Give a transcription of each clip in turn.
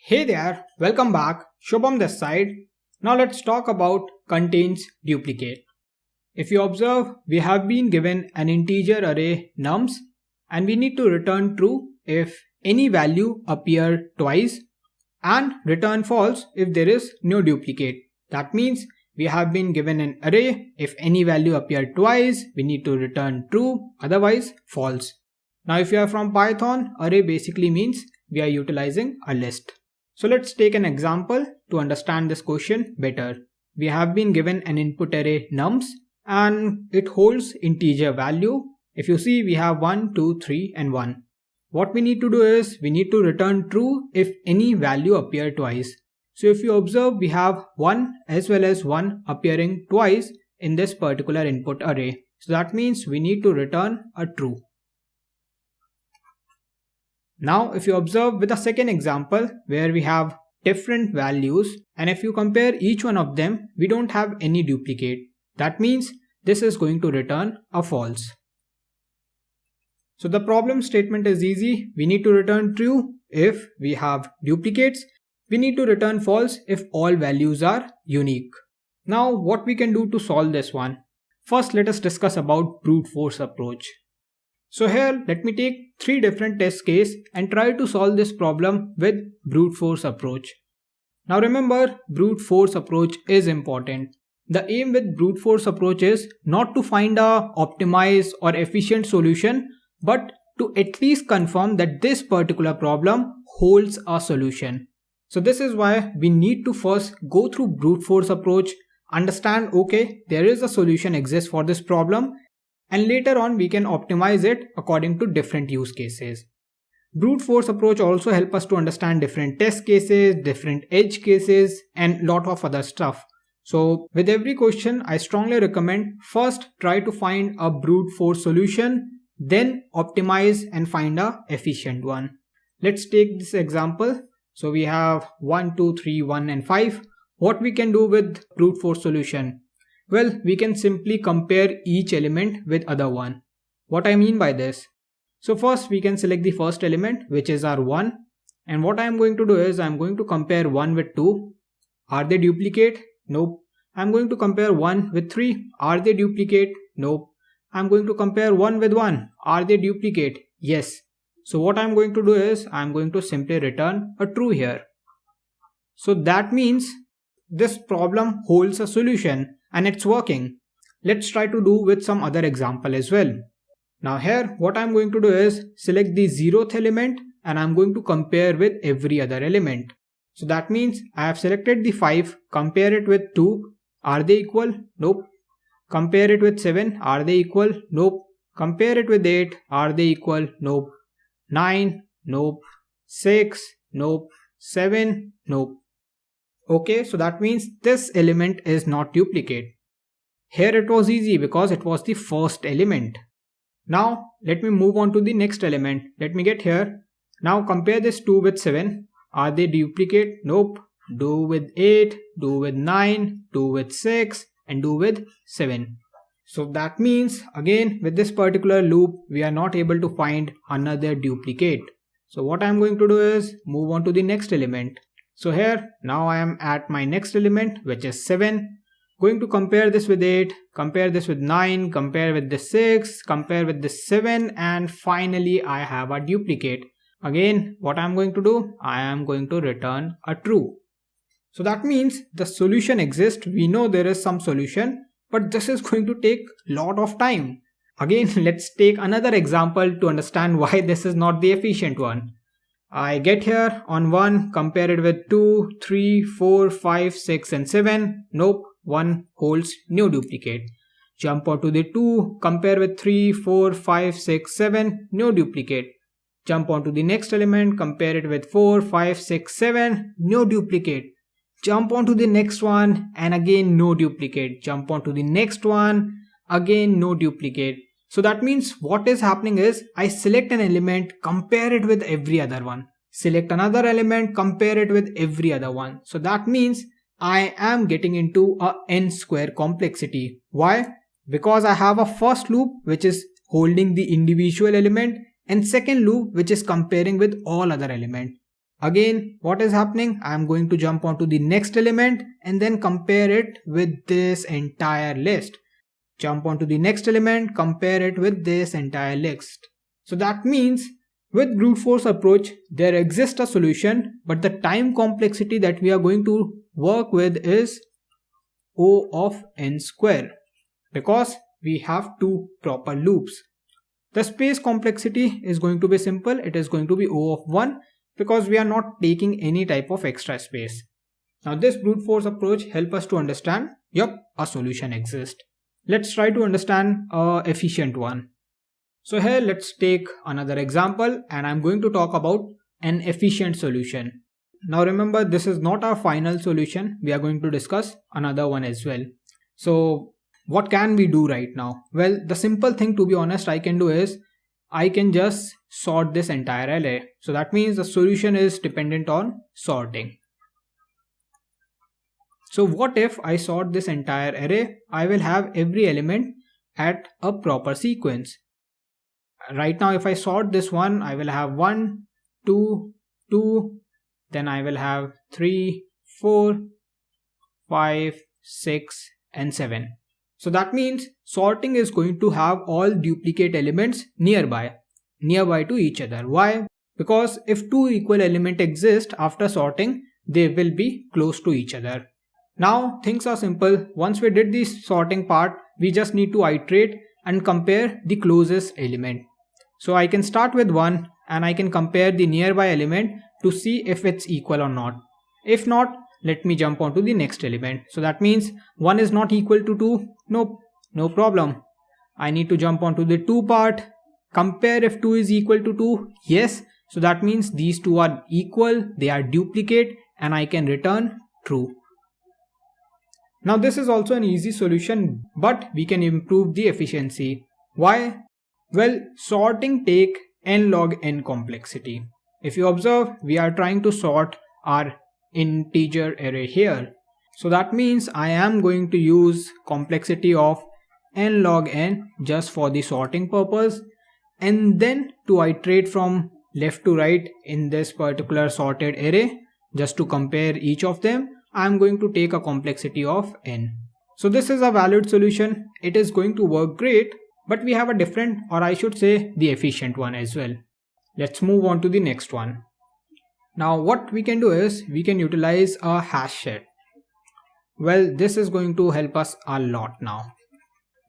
Hey there, welcome back. Shubham this side. Now let's talk about contains duplicate. If you observe, we have been given an integer array nums and we need to return true if any value appear twice and return false if there is no duplicate. That means we have been given an array. If any value appear twice, we need to return true, otherwise false. Now if you are from Python, array basically means we are utilizing a list. So let's take an example to understand this question better. We have been given an input array nums and it holds integer value. If you see, we have 1, 2, 3 and 1. What we need to do is we need to return true if any value appear twice. So if you observe, we have 1 as well as 1 appearing twice in this particular input array. So that means we need to return a true. Now if you observe with the second example where we have different values and if you compare each one of them, we don't have any duplicate. That means this is going to return a false. So the problem statement is easy. We need to return true if we have duplicates. We need to return false if all values are unique. Now what we can do to solve this one? First let us discuss about brute force approach. So here let me take 3 different test cases and try to solve this problem with brute force approach. Now remember, brute force approach is important. The aim with brute force approach is not to find a optimized or efficient solution, but to at least confirm that this particular problem holds a solution. So this is why we need to first go through brute force approach, understand okay, there is a solution exists for this problem, and later on we can optimize it according to different use cases. Brute force approach also help us to understand different test cases, different edge cases and lot of other stuff. So with every question I strongly recommend first try to find a brute force solution, then optimize and find a efficient one. Let's take this example. So we have 1, 2, 3, 1 and 5. What we can do with brute force solution? Well, we can simply compare each element with other one. What I mean by this? So first we can select the first element which is our 1, and what I am going to do is I am going to compare 1 with 2. Are they duplicate? Nope. I am going to compare 1 with 3. Are they duplicate? Nope. I am going to compare 1 with 1. Are they duplicate? Yes. So what I am going to do is I am going to simply return a true here. So that means this problem holds a solution and it's working. Let's try to do with some other example as well. Now here what I'm going to do is select the 0th element and I'm going to compare with every other element. So that means I have selected the 5, compare it with 2. Are they equal? Nope. Compare it with 7. Are they equal? Nope. Compare it with 8. Are they equal? Nope. 9. Nope. 6. Nope. 7. Nope. Okay, so that means this element is not duplicate. Here it was easy because it was the first element. Now let me move on to the next element. Let me get here. Now compare this 2 with 7. Are they duplicate? Nope. Do with 8, do with 9, do with 6 and do with 7. So that means again with this particular loop we are not able to find another duplicate. So what I am going to do is move on to the next element. So here now I am at my next element which is 7. Going to compare this with 8, compare this with 9, compare with the 6, compare with the 7 and finally I have a duplicate. Again what I am going to do? I am going to return a true. So that means the solution exists. We know there is some solution, but this is going to take lot of time. Again let's take another example to understand why this is not the efficient one. I get here on 1, compare it with 2, 3, 4, 5, 6 and 7. Nope, 1 holds no duplicate. Jump onto the 2, compare with 3, 4, 5, 6, 7, no duplicate. Jump onto the next element, compare it with 4, 5, 6, 7, no duplicate. Jump onto the next one and again no duplicate. Jump onto the next one, again no duplicate. So that means what is happening is I select an element, compare it with every other one. Select another element, compare it with every other one. So that means I am getting into a n square complexity. Why? Because I have a first loop which is holding the individual element and second loop which is comparing with all other elements. Again, what is happening? I am going to jump onto the next element and then compare it with this entire list. Jump onto the next element, compare it with this entire list. So that means with brute force approach, there exists a solution, but the time complexity that we are going to work with is O of n square, because we have two proper loops. The space complexity is going to be simple. It is going to be O of 1 because we are not taking any type of extra space. Now this brute force approach helps us to understand, yup, a solution exists. Let's try to understand a efficient one. So here let's take another example and I'm going to talk about an efficient solution. Now remember, this is not our final solution. We are going to discuss another one as well. So what can we do right now? Well, the simple thing, to be honest, I can do is I can just sort this entire array. So that means the solution is dependent on sorting. So what if I sort this entire array? I will have every element at a proper sequence. Right now if I sort this one, I will have 1, 2, 2, then I will have 3, 4, 5, 6 and 7. So that means sorting is going to have all duplicate elements nearby to each other. Why? Because if two equal elements exist after sorting, they will be close to each other. Now things are simple. Once we did the sorting part, we just need to iterate and compare the closest element. So I can start with 1 and I can compare the nearby element to see if it's equal or not. If not, let me jump onto the next element. So that means 1 is not equal to 2. Nope, no problem. I need to jump onto the 2 part. Compare if 2 is equal to 2. Yes. So that means these two are equal. They are duplicate and I can return true. Now this is also an easy solution, but we can improve the efficiency. Why? Well, sorting take n log n complexity. If you observe, we are trying to sort our integer array here. So that means I am going to use complexity of n log n just for the sorting purpose, and then to iterate from left to right in this particular sorted array just to compare each of them. I am going to take a complexity of n. So this is a valid solution. It is going to work great, but we have a different, or I should say the efficient one as well. Let's move on to the next one. Now what we can do is we can utilize a hash set. Well, this is going to help us a lot now.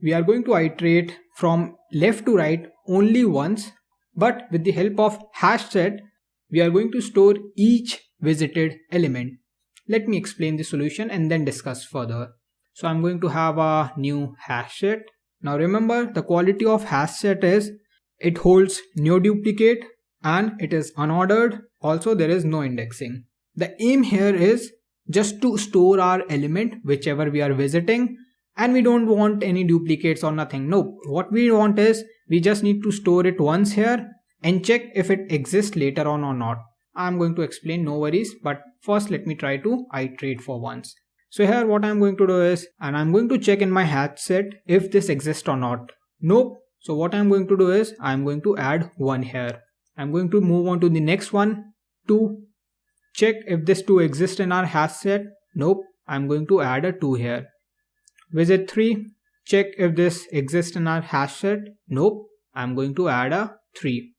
We are going to iterate from left to right only once, but with the help of hash set, we are going to store each visited element. Let me explain the solution and then discuss further. So I'm going to have a new hash set. Now remember, the quality of hash set is it holds no duplicate and it is unordered. Also there is no indexing. The aim here is just to store our element whichever we are visiting, and we don't want any duplicates or nothing. No, what we want is we just need to store it once here and check if it exists later on or not. I'm going to explain, no worries, but first let me try to iterate for once. So here what I'm going to do is, and I'm going to check in my hash set if this exists or not. Nope. So what I'm going to do is I'm going to add 1 here. I'm going to move on to the next one, 2. Check if this 2 exists in our hash set. Nope. I'm going to add a 2 here. Visit 3. Check if this exists in our hash set. Nope. I'm going to add a 3.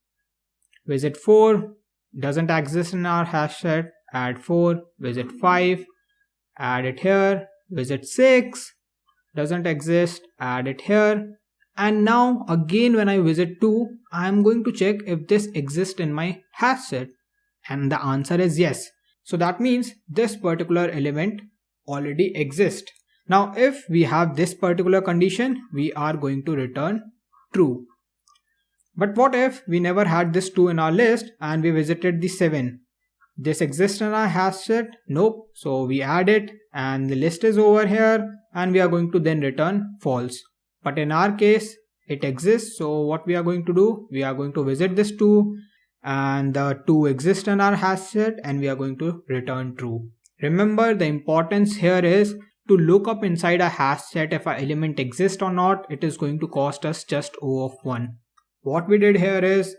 Visit 4. Doesn't exist in our hash set. Add 4. Visit 5. Add it here. Visit 6. Doesn't exist. Add it here. And now again when I visit 2, I am going to check if this exists in my hash set. And the answer is yes. So that means this particular element already exists. Now if we have this particular condition, we are going to return true. But what if we never had this 2 in our list and we visited the 7? This exists in our hash set? Nope. So we add it and the list is over here and we are going to then return false. But in our case, it exists. So what we are going to do? We are going to visit this 2 and the 2 exists in our hash set and we are going to return true. Remember, the importance here is to look up inside a hash set if an element exists or not. It is going to cost us just O of 1. What we did here is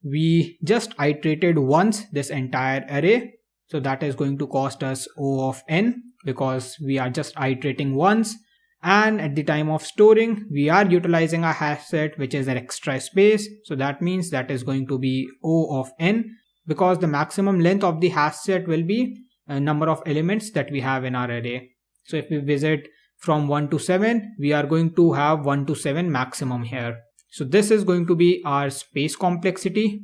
we just iterated once this entire array. So that is going to cost us O of n because we are just iterating once. And at the time of storing, we are utilizing a hash set which is an extra space. So that means that is going to be O of n because the maximum length of the hash set will be a number of elements that we have in our array. So if we visit from 1 to 7, we are going to have 1 to 7 maximum here. So this is going to be our space complexity.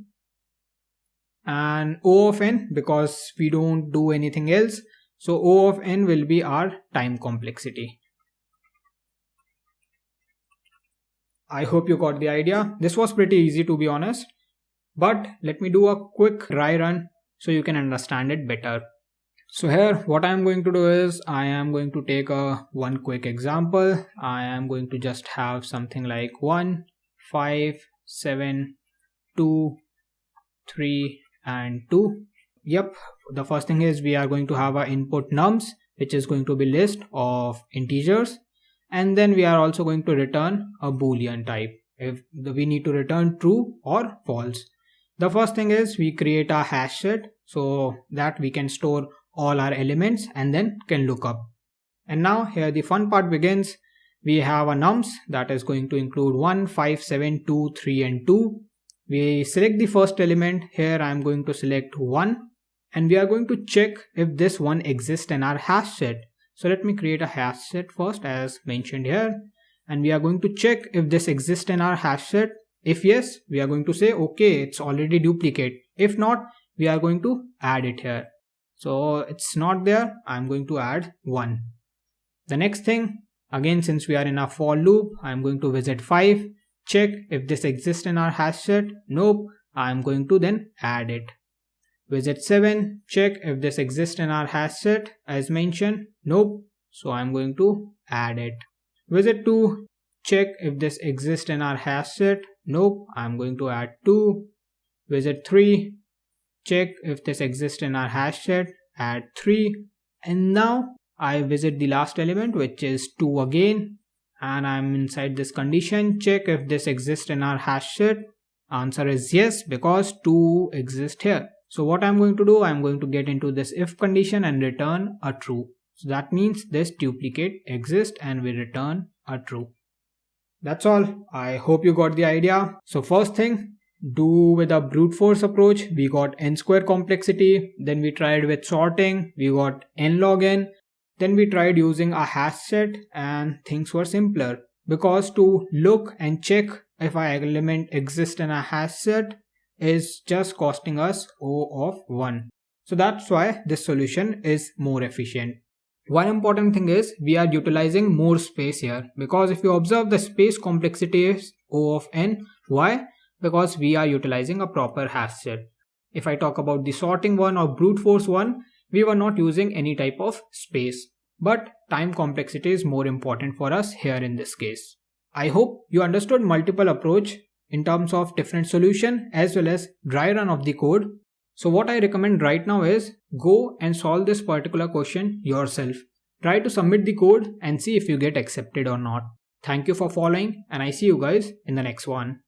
And O of n, because we don't do anything else, so O of n will be our time complexity. I hope you got the idea. This was pretty easy to be honest. But let me do a quick dry run so you can understand it better. So here what I am going to do is I am going to take one quick example. I am going to just have something like 1, 5, 7, 2, 3 and 2. Yep, the first thing is we are going to have our input nums, which is going to be list of integers. And then we are also going to return a boolean type if we need to return true or false. The first thing is we create a hash set so that we can store all our elements and then can look up. And now here the fun part begins. We have a nums that is going to include 1, 5, 7, 2, 3 and 2. We select the first element. Here I am going to select 1 and we are going to check if this 1 exists in our hash set. So let me create a hash set first as mentioned here, and we are going to check if this exists in our hash set. If yes, we are going to say okay, it's already duplicate. If not, we are going to add it here. So it's not there, I'm going to add 1. The next thing, again since we are in a for loop, I'm going to visit 5, check if this exists in our hash set. Nope, I'm going to then add it. Visit 7, check if this exists in our hash set as mentioned. Nope, so I'm going to add it. Visit 2, check if this exists in our hash set. Nope, I'm going to add 2. Visit 3, check if this exists in our hash set, add 3. And now I visit the last element which is 2 again, and I'm inside this condition, check if this exists in our hash set. Answer is yes because 2 exists here. So what I'm going to do, I'm going to get into this if condition and return a true. So that means this duplicate exists and we return a true. That's all. I hope you got the idea. So first thing, do with a brute force approach, we got n square complexity. Then we tried with sorting, we got n log n. Then we tried using a hash set and things were simpler. Because to look and check if our element exists in a hash set is just costing us O of 1. So that's why this solution is more efficient. One important thing is we are utilizing more space here because if you observe the space complexity is O of n. Why? Because we are utilizing a proper hash set. If I talk about the sorting one or brute force one, we were not using any type of space. But time complexity is more important for us here in this case. I hope you understood multiple approach in terms of different solution as well as dry run of the code. So what I recommend right now is go and solve this particular question yourself. Try to submit the code and see if you get accepted or not. Thank you for following and I see you guys in the next one.